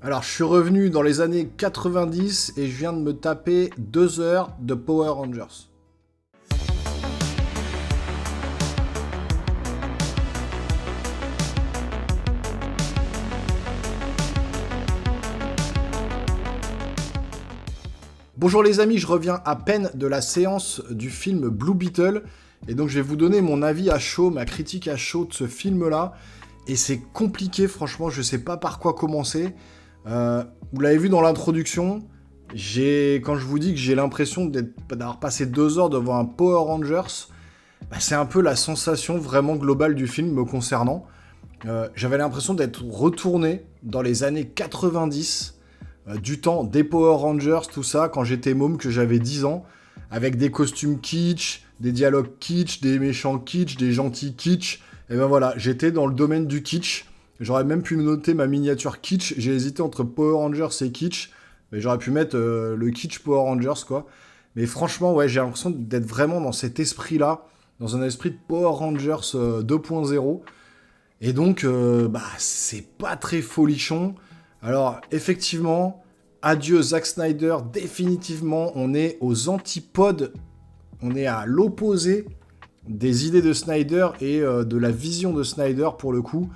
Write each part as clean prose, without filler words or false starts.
Alors, je suis revenu dans les années 90 et je viens de me taper 2 heures de Power Rangers. Bonjour les amis, je reviens à peine de la séance du film Blue Beetle et donc je vais vous donner mon avis à chaud, ma critique à chaud de ce film-là. Et c'est compliqué, franchement, je sais pas par quoi commencer. Vous l'avez vu dans l'introduction, quand je vous dis que j'ai l'impression d'avoir passé 2 heures devant un Power Rangers, c'est un peu la sensation vraiment globale du film me concernant. J'avais l'impression d'être retourné dans les années 90, du temps des Power Rangers, tout ça, quand j'étais môme, que j'avais 10 ans, avec des costumes kitsch, des dialogues kitsch, des méchants kitsch, des gentils kitsch. Et ben voilà, j'étais dans le domaine du kitsch. J'aurais même pu noter ma miniature kitsch. J'ai hésité entre Power Rangers et kitsch. Mais j'aurais pu mettre le kitsch Power Rangers, quoi. Mais franchement, ouais, j'ai l'impression d'être vraiment dans cet esprit-là, dans un esprit de Power Rangers 2.0. Et donc, c'est pas très folichon. Alors, effectivement, adieu Zack Snyder, définitivement, on est aux antipodes, on est à l'opposé des idées de Snyder et de la vision de Snyder, pour le coup.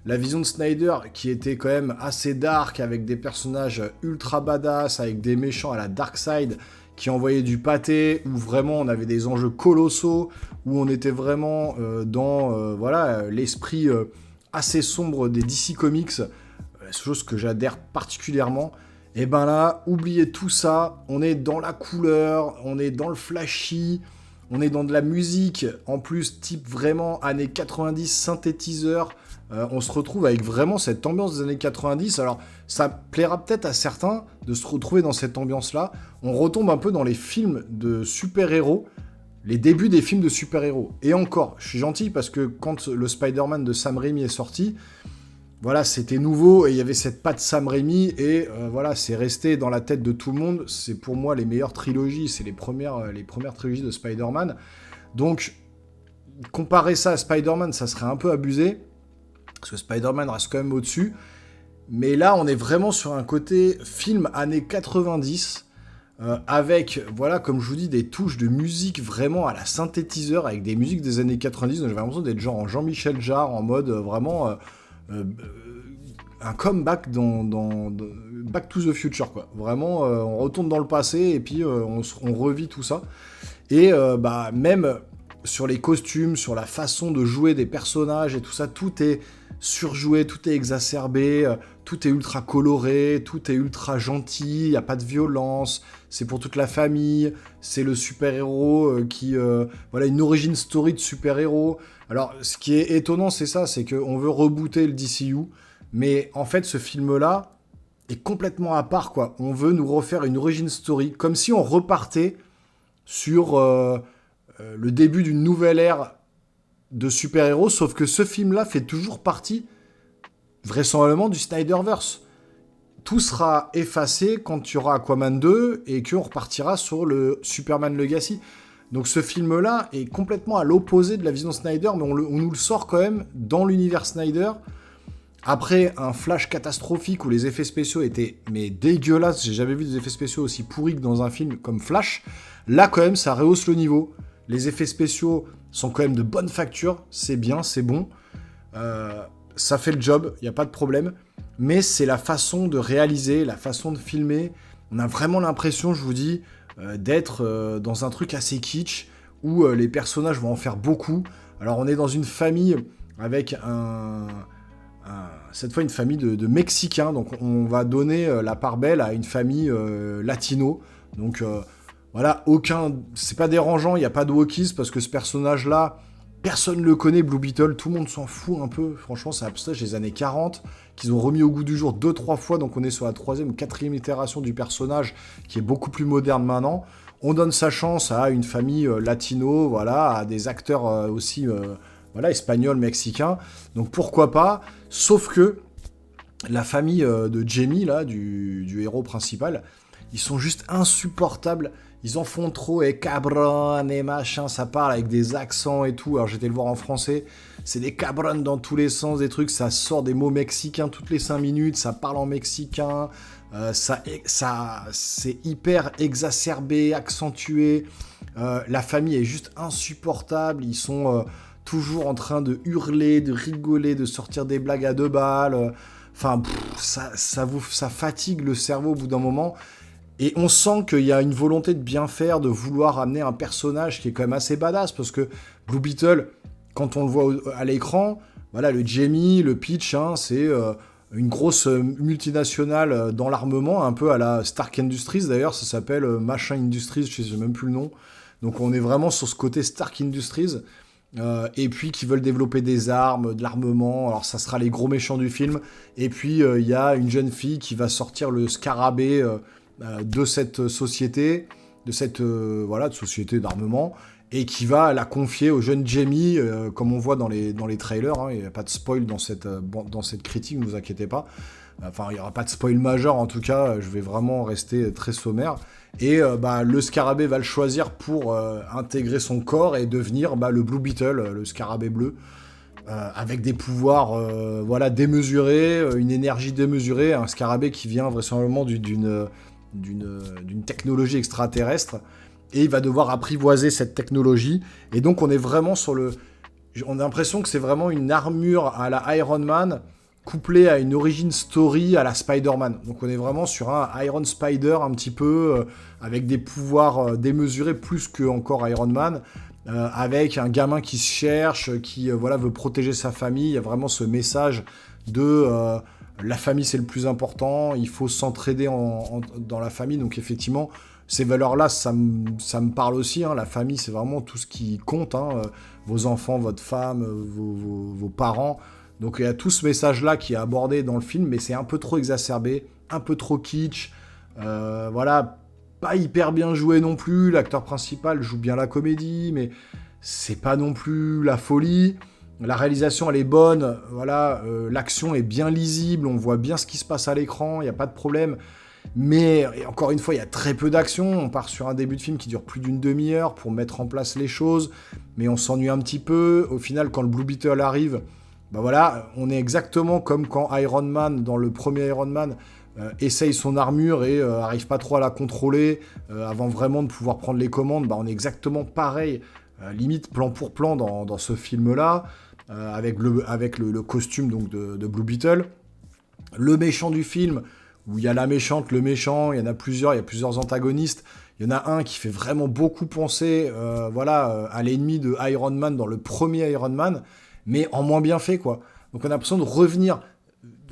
La vision de Snyder, qui était quand même assez dark, avec des personnages ultra badass, avec des méchants à la Darkseid, qui envoyaient du pâté, où vraiment on avait des enjeux colossaux, où on était vraiment dans l'esprit assez sombre des DC Comics, chose que j'adhère particulièrement. Et ben là, oubliez tout ça, on est dans la couleur, on est dans le flashy, on est dans de la musique, en plus type vraiment années 90, synthétiseur. On se retrouve avec vraiment cette ambiance des années 90. Alors, ça plaira peut-être à certains de se retrouver dans cette ambiance-là. On retombe un peu dans les films de super-héros, les débuts des films de super-héros. Et encore, je suis gentil parce que quand le Spider-Man de Sam Raimi est sorti, voilà, c'était nouveau et il y avait cette patte Sam Raimi et voilà, c'est resté dans la tête de tout le monde. C'est pour moi les meilleures trilogies, c'est les premières trilogies de Spider-Man. Donc, comparer ça à Spider-Man, ça serait un peu abusé, parce que Spider-Man reste quand même au-dessus. Mais là, on est vraiment sur un côté film années 90, avec, voilà, comme je vous dis, des touches de musique vraiment à la synthétiseur, avec des musiques des années 90. Donc j'avais l'impression d'être genre en Jean-Michel Jarre, en mode vraiment... un comeback dans Back to the Future, quoi. Vraiment, on retourne dans le passé et puis on revit tout ça. Et même sur les costumes, sur la façon de jouer des personnages et tout ça, tout est surjoué, tout est exacerbé, tout est ultra coloré, tout est ultra gentil, il n'y a pas de violence, c'est pour toute la famille, c'est le super-héros voilà, une origin story de super-héros. Alors, ce qui est étonnant, c'est ça, c'est qu'on veut rebooter le DCU, mais en fait, ce film-là est complètement à part, quoi. On veut nous refaire une origin story, comme si on repartait sur le début d'une nouvelle ère de super-héros, sauf que ce film-là fait toujours partie, vraisemblablement, du Snyderverse. Tout sera effacé quand il y aura Aquaman 2 et qu'on repartira sur le Superman Legacy. Donc ce film-là est complètement à l'opposé de la vision Snyder, mais on nous le sort quand même dans l'univers Snyder. Après un Flash catastrophique où les effets spéciaux étaient dégueulasses, j'ai jamais vu des effets spéciaux aussi pourris que dans un film comme Flash, là quand même ça rehausse le niveau. Les effets spéciaux sont quand même de bonne facture, c'est bien, c'est bon. Ça fait le job, il n'y a pas de problème. Mais c'est la façon de réaliser, la façon de filmer. On a vraiment l'impression, je vous dis, d'être dans un truc assez kitsch, où les personnages vont en faire beaucoup. Alors on est dans une famille avec cette fois une famille de Mexicains, donc on va donner la part belle à une famille latino. Donc voilà, c'est pas dérangeant, il n'y a pas de wokisme, parce que ce personnage-là, personne ne le connaît, Blue Beetle, tout le monde s'en fout un peu. Franchement, c'est un personnage des années 40, qu'ils ont remis au goût du jour 2-3 fois, donc on est sur la 3e ou 4e itération du personnage, qui est beaucoup plus moderne maintenant. On donne sa chance à une famille latino, voilà, à des acteurs aussi voilà, espagnols, mexicains, donc pourquoi pas, sauf que la famille de Jamie, là, du héros principal, ils sont juste insupportables. ils en font trop, et cabron, et machin, ça parle avec des accents et tout. Alors j'étais le voir en français, c'est des cabron dans tous les sens, des trucs, ça sort des mots mexicains toutes les 5 minutes, ça parle en mexicain, c'est hyper exacerbé, accentué. La famille est juste insupportable, ils sont toujours en train de hurler, de rigoler, de sortir des blagues à 2 balles. Enfin, ça fatigue le cerveau au bout d'un moment. Et on sent qu'il y a une volonté de bien faire, de vouloir amener un personnage qui est quand même assez badass, parce que Blue Beetle, quand on le voit à l'écran, voilà, le Jamie, le pitch, hein, c'est une grosse multinationale dans l'armement, un peu à la Stark Industries d'ailleurs, ça s'appelle Machin Industries, je sais même plus le nom. Donc on est vraiment sur ce côté Stark Industries, et puis qui veulent développer des armes, de l'armement, alors ça sera les gros méchants du film, et puis il y a une jeune fille qui va sortir le scarabée de cette société, de cette voilà, de société d'armement, et qui va la confier au jeune Jamie, comme on voit dans les trailers, hein, il n'y a pas de spoil dans cette critique, ne vous inquiétez pas. Enfin, il n'y aura pas de spoil majeur, en tout cas, je vais vraiment rester très sommaire. Et le scarabée va le choisir pour intégrer son corps et devenir le Blue Beetle, le scarabée bleu, avec des pouvoirs voilà, démesurés, une énergie démesurée, un scarabée qui vient vraisemblablement d'une technologie extraterrestre, et il va devoir apprivoiser cette technologie, et donc on est vraiment on a l'impression que c'est vraiment une armure à la Iron Man, couplée à une origin story à la Spider-Man. Donc on est vraiment sur un Iron Spider un petit peu, avec des pouvoirs démesurés plus que encore Iron Man, avec un gamin qui se cherche, qui voilà, veut protéger sa famille. Il y a vraiment ce message de la famille c'est le plus important, il faut s'entraider dans la famille. Donc effectivement, ces valeurs-là, ça me parle aussi, hein. La famille, c'est vraiment tout ce qui compte, hein. Vos enfants, votre femme, vos parents. Donc il y a tout ce message-là qui est abordé dans le film, mais c'est un peu trop exacerbé, un peu trop kitsch. Voilà, pas hyper bien joué non plus. L'acteur principal joue bien la comédie, mais c'est pas non plus la folie. La réalisation, elle est bonne, voilà, l'action est bien lisible, on voit bien ce qui se passe à l'écran, il n'y a pas de problème. Mais, et encore une fois, il y a très peu d'action, on part sur un début de film qui dure plus d'une demi-heure pour mettre en place les choses, mais on s'ennuie un petit peu. Au final, quand le Blue Beetle arrive, voilà, on est exactement comme quand Iron Man, dans le premier Iron Man, essaye son armure et arrive pas trop à la contrôler, avant vraiment de pouvoir prendre les commandes. On est exactement pareil, limite plan pour plan dans ce film-là, avec le costume donc, de Blue Beetle. Le méchant du film, où il y a la méchante, le méchant, il y a plusieurs antagonistes. Il y en a un qui fait vraiment beaucoup penser à l'ennemi de Iron Man dans le premier Iron Man, mais en moins bien fait, quoi. Donc on a l'impression de revenir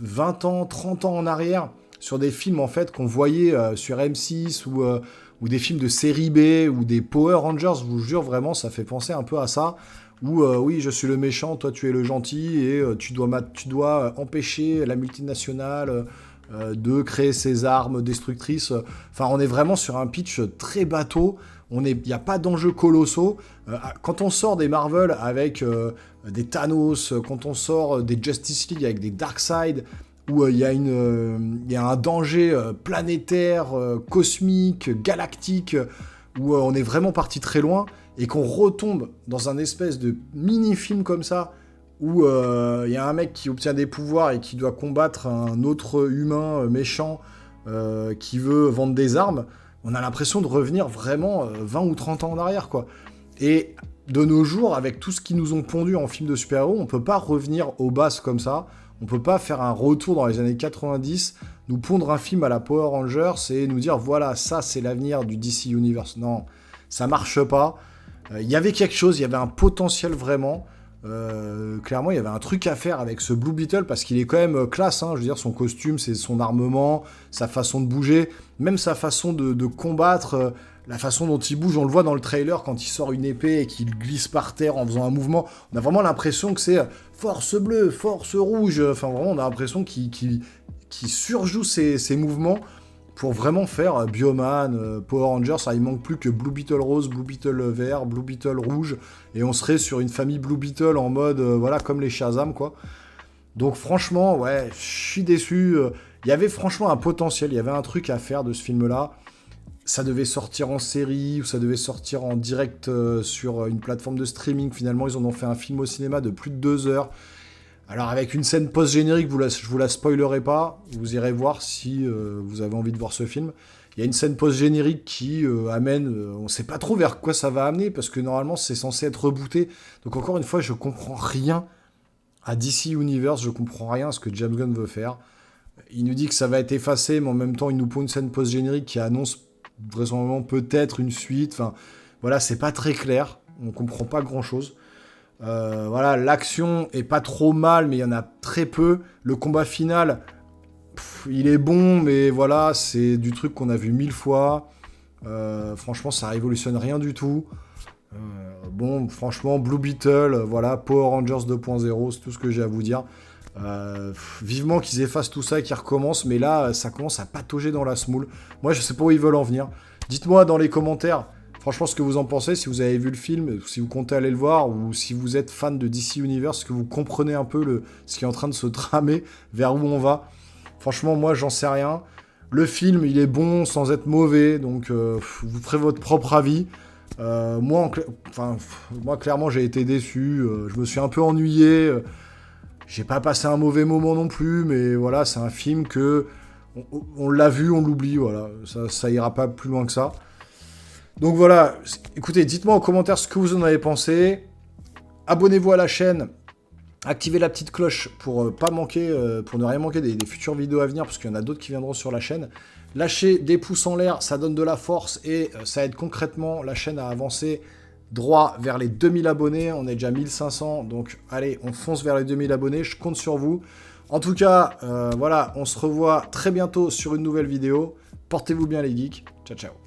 20 ans, 30 ans en arrière sur des films en fait qu'on voyait sur M6 ou des films de série B ou des Power Rangers, je vous jure vraiment, ça fait penser un peu à ça. Où oui, je suis le méchant, toi tu es le gentil, et tu dois empêcher la multinationale de créer ses armes destructrices. Enfin, on est vraiment sur un pitch très bateau. Il n'y a pas d'enjeux colossaux. Quand on sort des Marvel avec des Thanos, quand on sort des Justice League avec des Darkseid, où il y a un danger planétaire, cosmique, galactique, où on est vraiment parti très loin, et qu'on retombe dans un espèce de mini-film comme ça, où il y a un mec qui obtient des pouvoirs et qui doit combattre un autre humain méchant qui veut vendre des armes, on a l'impression de revenir vraiment 20 ou 30 ans en arrière, quoi. Et de nos jours, avec tout ce qu'ils nous ont pondu en film de super-héros, on peut pas revenir aux bases comme ça, on peut pas faire un retour dans les années 90, nous pondre un film à la Power Rangers et nous dire, voilà, ça c'est l'avenir du DC Universe. Non, ça marche pas. Il y avait quelque chose, il y avait un potentiel vraiment. Clairement, il y avait un truc à faire avec ce Blue Beetle, parce qu'il est quand même classe, hein. Je veux dire, son costume, c'est son armement, sa façon de bouger, même sa façon de combattre, la façon dont il bouge. On le voit dans le trailer quand il sort une épée et qu'il glisse par terre en faisant un mouvement. On a vraiment l'impression que c'est force bleue, force rouge. Enfin, vraiment, on a l'impression qu'il surjoue ses mouvements pour vraiment faire Bioman, Power Rangers. Ça, il manque plus que Blue Beetle rose, Blue Beetle vert, Blue Beetle rouge, et on serait sur une famille Blue Beetle en mode, voilà, comme les Shazam, quoi. Donc franchement, ouais, je suis déçu. Il y avait franchement un potentiel, il y avait un truc à faire de ce film-là. ça devait sortir en série ou ça devait sortir en direct sur une plateforme de streaming. Finalement, ils en ont fait un film au cinéma de plus de 2 heures. Alors avec une scène post-générique, je vous la spoilerai pas, vous irez voir si vous avez envie de voir ce film. Il y a une scène post-générique qui amène, on sait pas trop vers quoi ça va amener, parce que normalement c'est censé être rebooté. Donc encore une fois, je comprends rien à DC Universe, je comprends rien à ce que James Gunn veut faire. Il nous dit que ça va être effacé, mais en même temps il nous pond une scène post-générique qui annonce vraisemblablement peut-être une suite. Enfin voilà, c'est pas très clair, on comprend pas grand-chose. Voilà, l'action est pas trop mal, mais il y en a très peu. Le combat final, il est bon, mais voilà, c'est du truc qu'on a vu 1000 fois. Franchement, ça révolutionne rien du tout. Bon, franchement, Blue Beetle, voilà, Power Rangers 2.0, c'est tout ce que j'ai à vous dire. Vivement qu'ils effacent tout ça et qu'ils recommencent, mais là, ça commence à patauger dans la semoule. Moi, je sais pas où ils veulent en venir. Dites-moi dans les commentaires, franchement, ce que vous en pensez, si vous avez vu le film, si vous comptez aller le voir, ou si vous êtes fan de DC Universe, que vous comprenez un peu ce qui est en train de se tramer, vers où on va. Franchement, moi, j'en sais rien. Le film, il est bon sans être mauvais, donc vous ferez votre propre avis. Moi, clairement, j'ai été déçu. Je me suis un peu ennuyé. J'ai pas passé un mauvais moment non plus, mais voilà, c'est un film que on l'a vu, on l'oublie. Voilà, ça ira pas plus loin que ça. Donc voilà, écoutez, dites-moi en commentaire ce que vous en avez pensé. Abonnez-vous à la chaîne. Activez la petite cloche pour pas manquer, pour ne rien manquer des futures vidéos à venir, parce qu'il y en a d'autres qui viendront sur la chaîne. Lâchez des pouces en l'air, ça donne de la force et ça aide concrètement la chaîne à avancer droit vers les 2000 abonnés. On est déjà 1500, donc allez, on fonce vers les 2000 abonnés, je compte sur vous. En tout cas, voilà, on se revoit très bientôt sur une nouvelle vidéo. Portez-vous bien les geeks, ciao ciao.